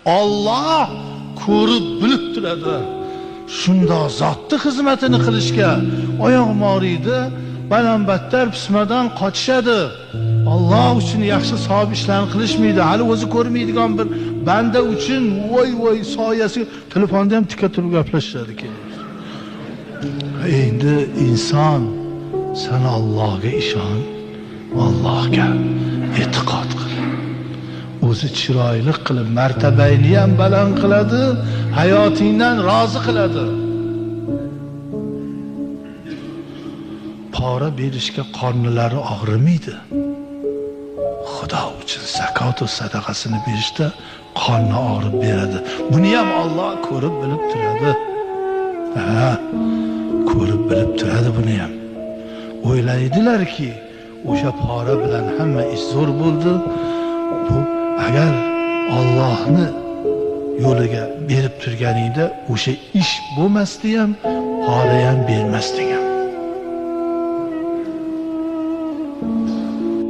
Allah ko'rib bilib turadi. Shunda zotni xizmatini qilishga oyog'im og'riydi, balandbattar pismadan qochishadi. Allah uchun yaxshi savob ishlarni qilishmaydi. Hali o'zi ko'rmaydigan bir banda uchun voy soyasi telefonda ham tika turib gaplashadi keyin. Endi inson sen Allohga ishon, Allohga e'tiqod qil. O'zi chiroyli qilib martabayni ham baland qiladi, hayotingdan rozi qiladi. Pora berishga qornilari og'rimaydi. Xudo uchun zakot va sadaqasini berishda qorni og'rib beradi. Buni ham Alloh ko'rib bilib turadi. Ha, ko'rib bilib turadi buni ham. O'ylaydilarki, o'sha pora bilan hamma ish zo'r bo'ldi. Bu agar Allohni yo'liga berib turganingda o'sha ish bo'lmasdi ham, pora ham bermasding ham.